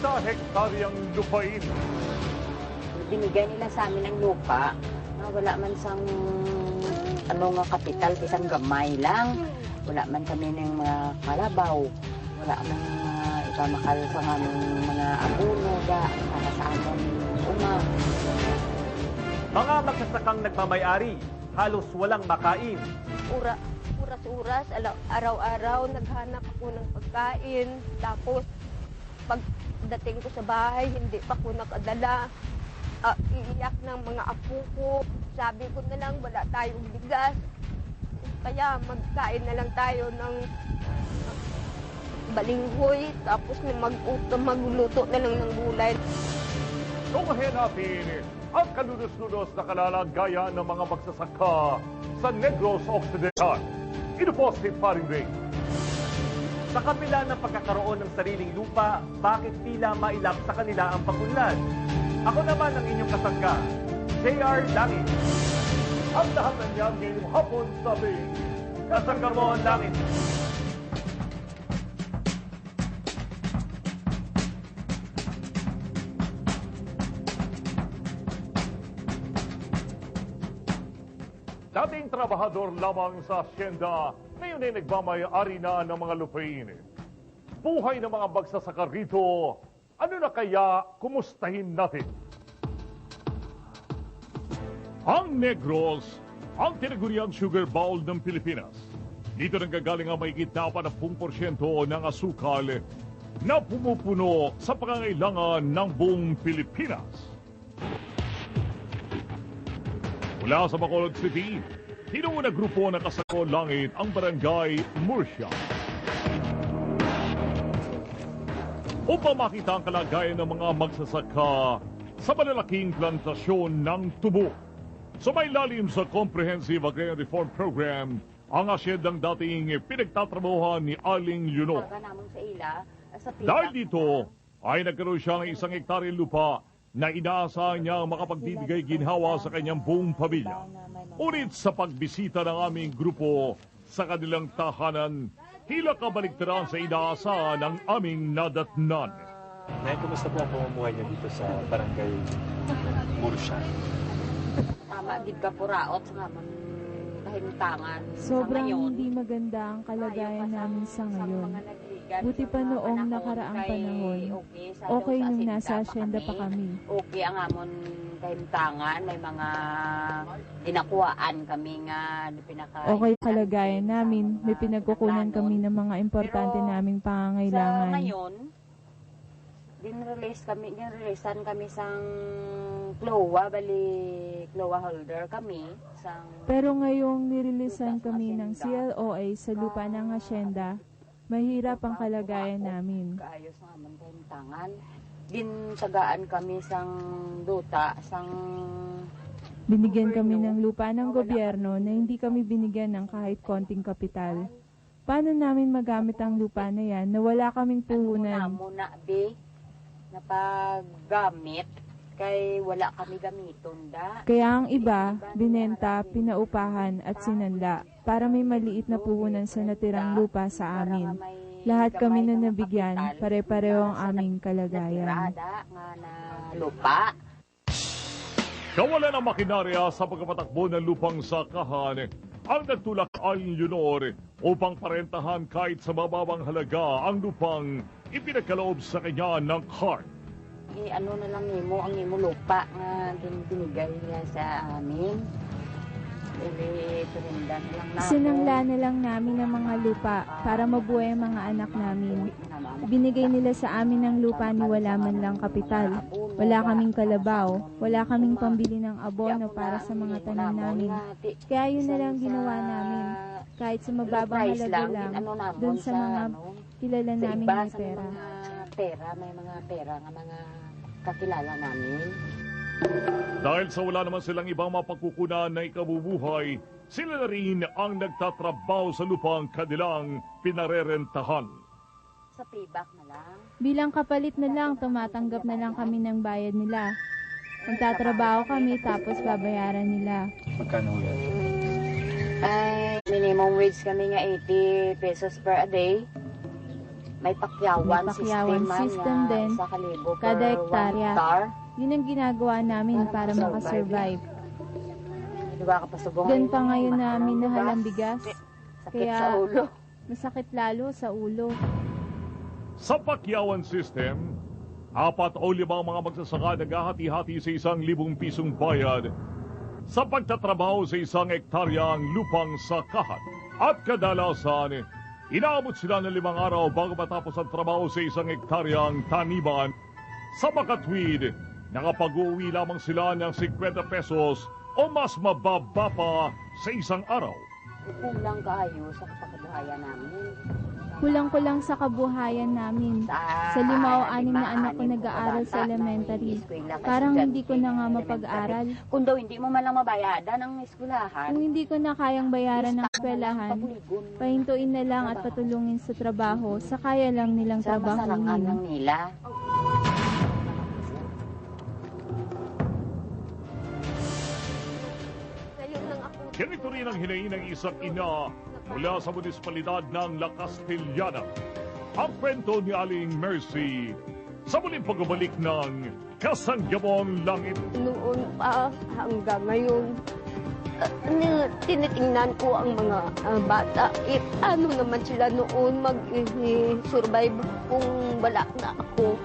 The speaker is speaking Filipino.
hektaryang lupain. Binigay nila sa amin ng lupa na wala man sang nga kapital, isang gamay lang. Wala man kami ng mga kalabaw. Wala man mga ipamakal sa mga abuno para sa amon Mga magsasakang nagmamayari, halos walang makain. Oras-oras, araw-araw, naghanap ako ng pagkain. Tapos, pagdating ko sa bahay, hindi pa ko nakadala. Iiyak ng mga apo ko. Sabi ko na lang, wala tayong bigas. Kaya magkain na lang tayo ng balinghoy. Tapos magluto na lang ng gulay. Tumahin natin ang kalunos-lunos na kalalagayan ng mga magsasaka sa Negros Occidental. Ito po si Paring Ray. Sa kabila ng pagkakaroon ng sariling lupa, bakit tila mailap sa kanila ang pag-unlad? Ako naman ang inyong kasangga, J.R. Langit. Ang lahat na niya ngayong hapon sabi, kasangga mo ang langit. Dating trabahador lamang sa asyenda, ngayon ay nagmamayari na ng mga lupain. Buhay ng mga magsasaka rito, ano na kaya kumustahin natin? Ang Negros, ang tinaguriang sugar bowl ng Pilipinas. Dito nanggagaling ang mahigit na 40% ng asukal na pumupuno sa pangangailangan ng buong Pilipinas. Mula sa Bacolod City, tinuon na grupo ng Kasako Langit ang barangay Murcia. Upang makita ang kalagayan ng mga magsasaka sa malalaking plantasyon ng tubo. Sa may lalim sa Comprehensive Agrarian Reform Program, ang asyendang dating pinagtatrabahuhan ni Aling Leonor. Dahil dito, ay nagkaroon siya ng 1 hektaryang lupa na inaasahan niya makapagbibigay ginhawa sa kanyang buong pamilya. Ulit sa pagbisita ng aming grupo sa kanilang tahanan, tila kabaligtaran sa inaasahan ng aming nadatnan. Nay, kumusta po ang pamumuhay niyo dito sa barangay Murcia? Tama, gid ka puraot sa mga kahimutangan. Sobrang hindi maganda ang kalagayan namin sa ngayon. Buti pa noong nakaraang panahon, okay nung nasa asyenda pa kami. Okay ang amon kahimutangan, may mga dinakuhaan kami nga pinaka. Okay kalagayan namin, may pinagkukunan kami ng mga importante naming pangangailangan. Sa ngayon, dinreleasean kami sang Cloa, Cloa holder kami. Pero ngayong nireleasean kami ng CLOA sa lupa ng asyenda, mahirap ang kalagayan namin. Kaayos naman tayong tangan. Dinsagaan kami sang duta, binigyan kami ng lupa ng gobyerno na hindi kami binigyan ng kahit konting kapital. Paano namin magamit ang lupa na yan na wala kaming puhunan? Muna, na paggamit, kay wala kami gamiton da. Kaya ang iba, binenta, pinaupahan at sinanla para may maliit na puhunan sa natirang lupa sa amin. Lahat kami na nabigyan, pare-pareho ang aming kalagayan. Lupa. Kawalan ng makinarya sa pagpapatakbo ng lupang sakahan ang nagtulak Aling Leonor upang parentahan kahit sa mababang halaga ang lupang ipinagkaloob sa kanya ng CART. Ano na lang nimo ang imo lupa nga binigay niya sa amin. Sinangla na lang namin ang mga lupa para mabuhay ang mga anak namin. Binigay nila sa amin ang lupa ni wala man lang kapital. Wala kaming kalabaw, wala kaming pambili ng abono para sa mga tanim namin. Kaya yun na lang ginawa namin. Kahit sa mababang halaga lang, dun sa mga kilala namin may pera. May mga pera nga mga kakilala namin. Dahil sa wala naman silang ibang mapagkukunan na ikabubuhay, sila na rin ang nagtatrabaho sa lupang kanilang pinarerentahan. Sa payback na lang. Bilang kapalit na lang, tumatanggap na lang kami ng bayad nila. Magtatrabaho kami tapos babayaran nila. Magkano yan? Ay, minimum wage kami nga 80 pesos per a day. May pakyawan, May pakyawan system na din. sa kalibo per Kada 1 hektarya. hektar. Yun ang ginagawa namin para makasurvive. Di ba kapasubong Doon pa ngayon na minahal ang bigas. Sakit Kaya sa ulo. masakit lalo sa ulo. Sa pakyawan system, 4 o 5 mga magsasaka naghahati-hati sa 1,000 pisong bayad sa pagtatrabaho sa 1 hektaryang lupang sakahan. At kadalasan, inaabot sila ng 5 araw bago matapos ang trabaho sa 1 hektaryang taniman. Sa makatwid, nakapag-uwi lamang sila ng 50 pesos o mas mababa pa sa isang araw. Kulang kaayo sa kabuhayan namin. Kulang-kulang sa kabuhayan namin. Sa 5 o 6 na anak ko nag-aaral sa elementary. Parang hindi ko na nga mapag-aral. Kung daw hindi mo man lang mabayadan ang eskwelahan, Kung hindi ko na kayang bayaran ng eskwelahan, pahintuin na lang at patulungin sa trabaho sa kaya lang nilang sa masarangan lang trabahuhin. nila. Ngayon lang ako Ganito rin ang hinain ng isang ina mula sa munisipalidad ng La Castellana. Ang kwento ni Aling Mercy sa muling pagbabalik ng Kasanggabong Langit. noon pa hanggang ngayon. Tinitingnan ko ang mga bata. Ano naman sila noon mag-survive kung wala na ako.